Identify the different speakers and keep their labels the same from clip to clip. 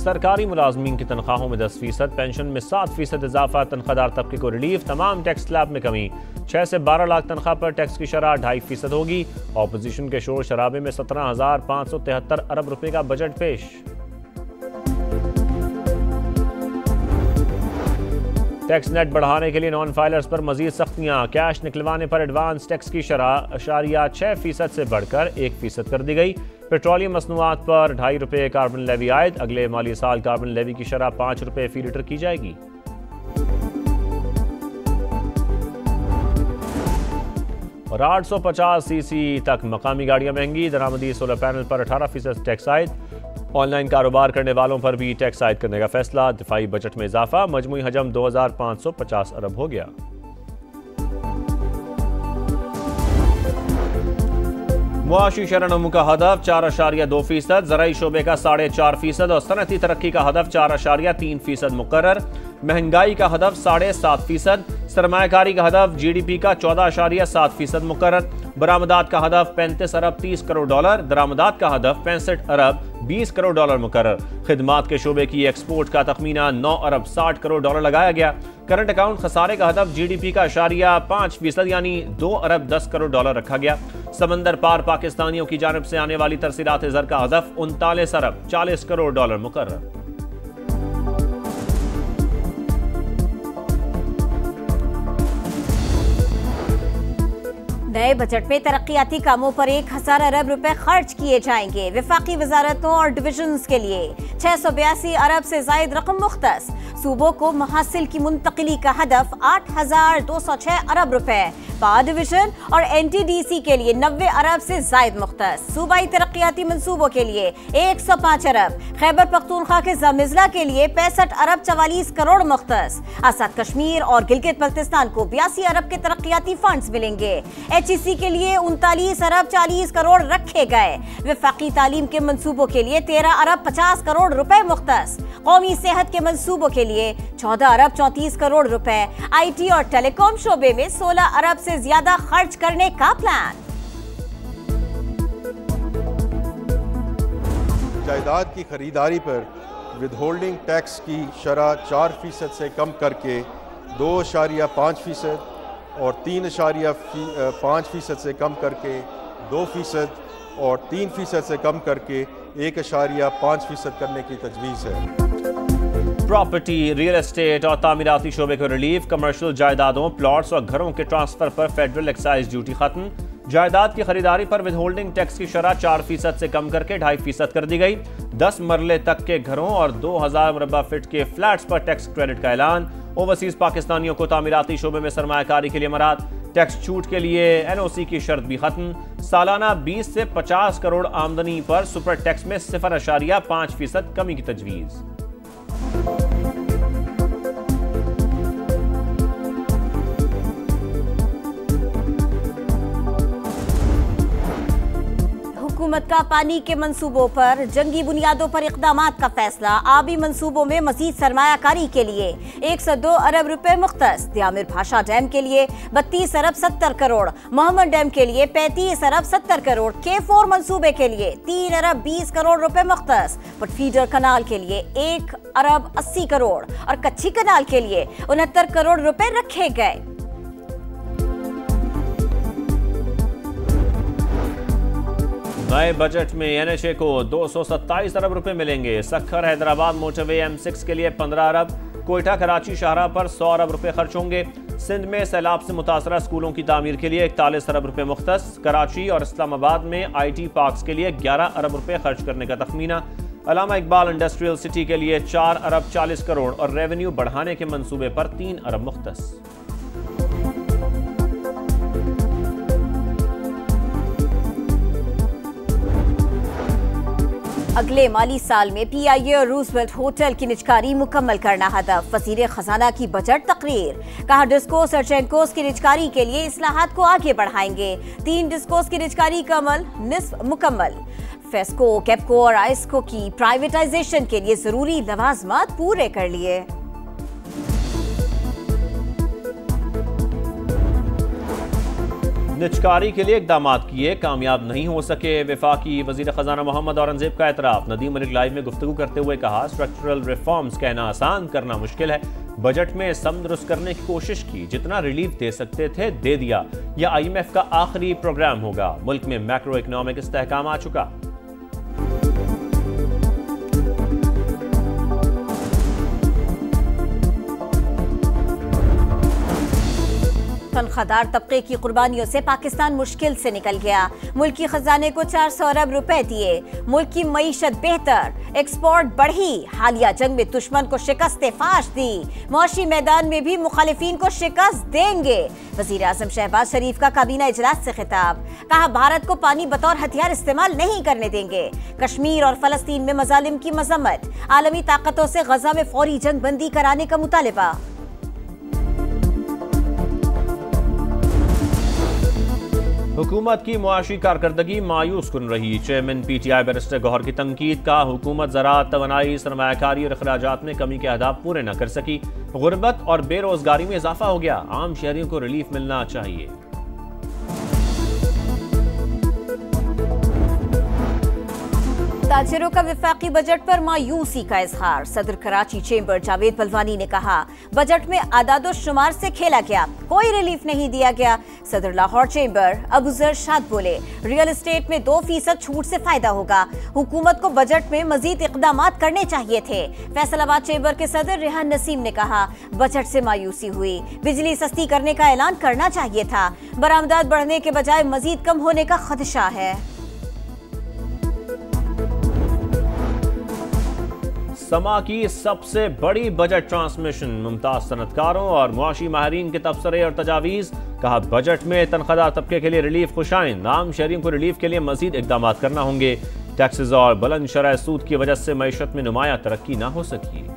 Speaker 1: सरकारी मुलाजमीन की तनख्वाहों में 10%, पेंशन में 7% इजाफा, तनख्वाहदार तबके को रिलीफ, तमाम टैक्स स्लैब में कमी, 6 से 12 लाख तनख्वाह पर टैक्स की शरह 2.5% होगी। ऑपोजिशन के शोर शराबे में 17,573 अरब रुपए का बजट पेश। टैक्स नेट बढ़ाने के लिए नॉन फाइलर्स पर मजीद सख्तियां, कैश निकलवाने पर एडवांस टैक्स की शरह 0.6% से बढ़कर 1% कर दी गई। पेट्रोलियम मसनूआत पर 2.5 रुपये कार्बन लेवी आयद, अगले माली साल कार्बन लेवी की शरह 5 रुपये फी लीटर की जाएगी। और 850cc तक मकामी गाड़ियां महंगी, दरामदी सोलर पैनल पर 18% टैक्स आयद। ऑनलाइन कारोबार करने वालों पर भी टैक्स आयद करने का फैसला, दिफाई बजट में इजाफा, मजमूई हजम 2550 अरब हो गया। मुआशी शरणमू का हदफ 4.2%, ज़राई शोबे का 4.5% और सनती तरक्की का हदफ 4.3% मुकर्रर। महंगाई का हदफ 7.5%, सरमायाकारी का हदफ GDP का 14.7% मुकर्रर। बरामदात का हदफ 35 अरब 30 करोड़ डॉलर, दरामदात का हदफ 65 अरब 20 करोड़ डॉलर मुकर्रर। खिदमात के शोबे की एक्सपोर्ट का तखमीना 9 अरब 60 करोड़ डॉलर लगाया गया। करंट अकाउंट खसारे का हदफ GDP का 0.5% यानी 2 अरब 10 करोड़ डॉलर रखा गया। समंदर पार पाकिस्तानियों की जानिब से आने वाली तरसीलात ज़र का हदफ 39 अरब 40 करोड़ डॉलर मुकर्रर।
Speaker 2: नए बजट में तरक्याती कामों पर 1000 अरब रुपए खर्च किए जाएंगे। वफाकी वजारतों और डिविजन्स के लिए 682 अरब से जायद रकम मुख्तस। सूबों को महासिल की मुंतकिली का हदफ 8206 अरब रुपए। पावर डिवीजन और NTDC के लिए 90 अरब से जायद मुख्तस। सूबाई तरक्याती मंसूबों के लिए 105 अरब। खैबर पख्तूनख्वा के ज़मिज़ला के लिए 65 अरब 44 करोड़ मुख्तस। आज़ाद कश्मीर और गिलगित बल्तिस्तान को 82 अरब के तरक्याती फंड्स मिलेंगे। HEC के लिए 39 अरब 40 करोड़ रखे गए। वफाकी तालीम के मंसूबों के लिए 13 अरब 50 करोड़ रुपए मुख्तस। कौमी सेहत के मंसूबों के लिए 14 अरब 34 करोड़ रुपए। IT और टेलीकॉम शोबे में 16 अरब से ज्यादा खर्च करने का प्लान।
Speaker 3: जायदाद की खरीदारी पर विदहोल्डिंग टैक्स की शरह 4% से कम करके 2.5% और 3.5% से कम करके 2% और 3% से कम करके 1.5% करने की तजवीज़ है।
Speaker 1: प्रॉपर्टी, रियल एस्टेट और तामीराती शोबे को रिलीफ, कमर्शियल जायदादों, प्लॉट्स और घरों के ट्रांसफर पर फेडरल एक्साइज ड्यूटी खत्म। जायदाद की खरीदारी पर विदहोल्डिंग टैक्स की शरह 4% से कम करके 2.5% कर दी गई। 10 मरले तक के घरों और 2000 मुरबा फीट के फ्लैट्स पर टैक्स क्रेडिट का ऐलान। ओवरसीज पाकिस्तानियों को तामीराती शोबे में सरमायाकारी के लिए मराद। टैक्स छूट के लिए NOC की शर्त भी खत्म। सालाना 20 से 50 करोड़ आमदनी पर सुपर टैक्स में 0.5% कमी की तजवीज़।
Speaker 2: हुकूमत का पानी के मंसूबों पर जंगी बुनियादों पर इक़दामात का फैसला। आबी मंसूबों में मजीद सरमायाकारी के लिए 102 अरब रुपए मुख्तस। दियामिर भाषा डैम के लिए 32 अरब 70 करोड़। मोहम्मद डैम के लिए 35 अरब 70 करोड़। K4 मंसूबे के लिए 3 अरब 20 करोड़ रुपए मुख्तस। फीडर कनाल के लिए 1 अरब 80 करोड़ और कच्ची कनाल के लिए 69 करोड़ रुपए रखे गए।
Speaker 1: नए बजट में NHA को 227 अरब रुपए मिलेंगे। सखर हैदराबाद मोटरवे M6 के लिए 15 अरब। कोयटा कराची शाहराह पर 100 अरब रुपए खर्च होंगे। सिंध में सैलाब से मुतासरा स्कूलों की तामीर के लिए 41 अरब रुपए मुख्तस। कराची और इस्लामाबाद में IT पार्क्स के लिए 11 अरब रुपए खर्च करने का तखमीना। अल्लामा इकबाल इंडस्ट्रियल सिटी के लिए 4 अरब 40 करोड़ और रेवेन्यू बढ़ाने के मंसूबे पर 3 अरब मुख्तस।
Speaker 2: अगले माली साल में PIA और रूजवेल्ट होटल की निजकारी मुकम्मल करना हदफ। वज़ीर खजाना की बजट तकरीर। कहा डिस्कोस और चेंकोस की निजकारी के लिए इस्लाहात को आगे बढ़ाएंगे। 3 डिस्कोस की निजकारी का अमल निस्फ मुकम्मल। फेस्को, कैप्को और आइस्को की प्राइवेटाइजेशन के लिए जरूरी लवाजमात पूरे कर लिए।
Speaker 1: निचकारी के लिए इकदाम किए, कामयाब नहीं हो सके। वफाकी वजीर खजाना मोहम्मद औरंगजेब का एतराफ। नदीम मलिक लाइव में गुफ्तगू करते हुए कहा, स्ट्रक्चरल रिफॉर्म्स कहना आसान, करना मुश्किल है। बजट में सम दुरुस्त करने की कोशिश की, जितना रिलीफ दे सकते थे दे दिया। यह IMF का आखिरी प्रोग्राम होगा। मुल्क में मैक्रो इकोनॉमिक इस्तेहकाम आ चुका।
Speaker 2: तनख्वाहदार तबके की कुर्बानियों से पाकिस्तान मुश्किल से निकल गया। मुल्की खजाने को 400 अरब रुपए दिए। मुल्क की मईशत बेहतर, एक्सपोर्ट बढ़ी। हालिया जंग में दुश्मन को शिकस्त फाश दी। मुआशी मैदान में भी मुखालिफिन को शिकस्त देंगे। वजीर आजम शहबाज शरीफ का काबीना इजलास से खिताब। कहा, भारत को पानी बतौर हथियार इस्तेमाल नहीं करने देंगे। कश्मीर और फलस्तीन में मजालिम की मजम्मत। आलमी ताकतों से गजा में फौरी जंग बंदी कराने का मुतालिबा।
Speaker 1: हुकूमत की मुआशी कारकर्दगी मायूस कुन रही। चेयरमैन PTI बैरिस्टर गौहर की तनकीद का। हुकूमत ज़राअत, तवानाई, सरमायाकारी और अखराजात में कमी के अहदाफ पूरे न कर सकी। गुर्बत और बेरोजगारी में इजाफा हो गया। आम शहरियों को रिलीफ मिलना चाहिए।
Speaker 2: ताजिरों का वफाकी बजट पर मायूसी का इजहार। सदर कराची चेंबर जावेद बलवानी ने कहा, बजट में आदादो शुमार से खेला गया, कोई रिलीफ नहीं दिया गया। सदर लाहौर चेंबर अबूजर शाद बोले, रियल एस्टेट में 2% छूट से फायदा होगा। हुकूमत को बजट में मजीद इकदामात करने चाहिए थे। फैसलाबाद चेंबर के सदर रेहान नसीम ने कहा, बजट से मायूसी हुई, बिजली सस्ती करने का ऐलान करना चाहिए था। बरामदात बढ़ने के बजाय मजीद कम होने का खदशा है।
Speaker 1: समा की सबसे बड़ी बजट ट्रांसमिशन। मुमताज सनतकारों और मुआशी माहिरीन के तबसरे और तजावीज़। कहा, बजट में तनख्वाहदार तबके के लिए रिलीफ खुशाइन। आम शहरियों को रिलीफ के लिए मजीद इकदाम करना होंगे। टैक्सेस और बुलंद शरह सूद की वजह से मईशत में नुमाया तरक्की ना हो सकी।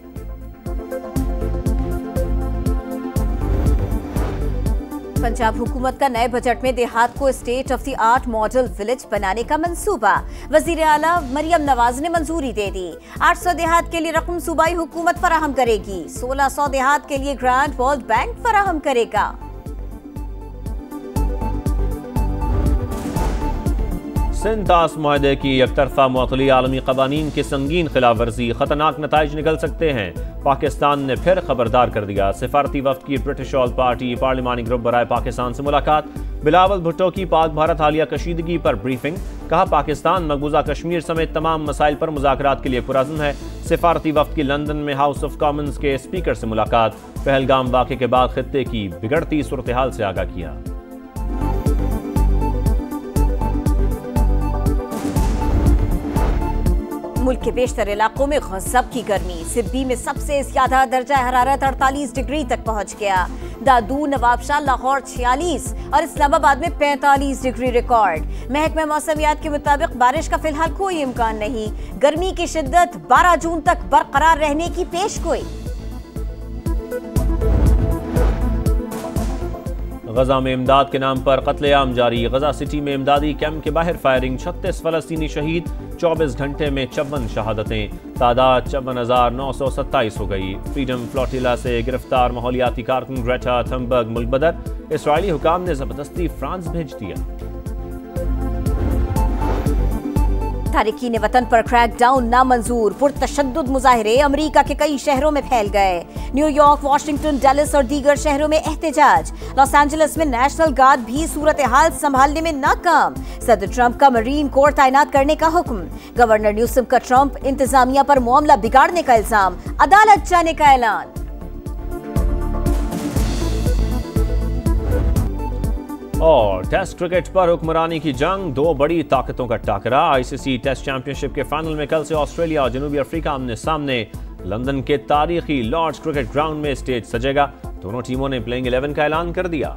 Speaker 2: पंजाब हुकूमत का नए बजट में देहात को state of the art model village बनाने का मंसूबा। वजीर आला मरियम नवाज ने मंजूरी दे दी। 800 देहात के लिए रकम सूबाई हुकूमत फराहम करेगी। 1600 देहात के लिए ग्रांट वर्ल्ड बैंक फराहम करेगा।
Speaker 1: सिंतास मुआहदे की एकतरफा मुअत्तली आलमी कवानीन की संगीन खिलाफ वर्जी। खतरनाक नताइज निकल सकते हैं। पाकिस्तान ने फिर खबरदार कर दिया। सिफारती वफ्द की ब्रिटिश ऑल पार्टी पार्लिमानी ग्रुप बराए पाकिस्तान से मुलाकात। बिलावल भुट्टो की पाक भारत हालिया कशीदगी पर ब्रीफिंग। कहा, पाकिस्तान मकबूजा कश्मीर समेत तमाम मसाइल पर मुज़ाकरात के लिए पुरअज़्म है। सिफारती वफ्द की लंदन में हाउस ऑफ कॉमन्स के स्पीकर से मुलाकात। पहलगाम वाक़े के बाद खित्ते की बिगड़ती सूरत हाल से आगाह किया।
Speaker 2: मुल्क के बेशतर इलाकों में गज़ब की गर्मी। सिब्बी में सबसे ज्यादा दर्जा हरारत 48 डिग्री तक पहुंच गया। दादू, नवाबशाह, लाहौर 46 और इस्लामाबाद में 45 डिग्री रिकॉर्ड। महकमा मौसमियात के मुताबिक बारिश का फिलहाल कोई इम्कान नहीं। गर्मी की शिद्दत 12 जून तक बरकरार रहने की पेशगोई।
Speaker 1: गजा में इमदाद के नाम पर कत्लेआम जारी। गजा सिटी में इमदादी कैंप के बाहर फायरिंग। 36 फलस्तीनी शहीद। 24 घंटे में 54 शहादतें। तादाद 54,927 हो गई। फ्रीडम फ्लोटिला से गिरफ्तार माहौलियाती कारकुन ग्रेटा थनबर्ग मुल्क बदर। इसराइली हुकाम ने जबरदस्ती फ्रांस भेज दिया।
Speaker 2: तारिकीन वतन पर क्रैकडाउन नामंजूर। पुरतशद्दुद मुजाहिरे अमेरिका के कई शहरों में फैल गए। न्यूयॉर्क, वाशिंगटन, डेलस और दीगर शहरों में एहतजाज। लॉस एंजलिस में नेशनल गार्ड भी सूरत हाल संभालने में नाकाम। सदर ट्रंप का मरीन कोर तैनात करने का हुक्म। गवर्नर न्यूसम का ट्रंप इंतजामिया पर मामला बिगाड़ने का इल्जाम। अदालत जाने का ऐलान।
Speaker 1: और टेस्ट क्रिकेट पर हुक्मरानी की जंग। 2 बड़ी ताकतों का टाकरा। ICC टेस्ट चैंपियनशिप के फाइनल में कल से ऑस्ट्रेलिया और जनूबी अफ्रीका आमने सामने। लंदन के तारीखी लॉर्ड्स क्रिकेट ग्राउंड में स्टेज सजेगा। दोनों टीमों ने प्लेइंग 11 का ऐलान कर दिया।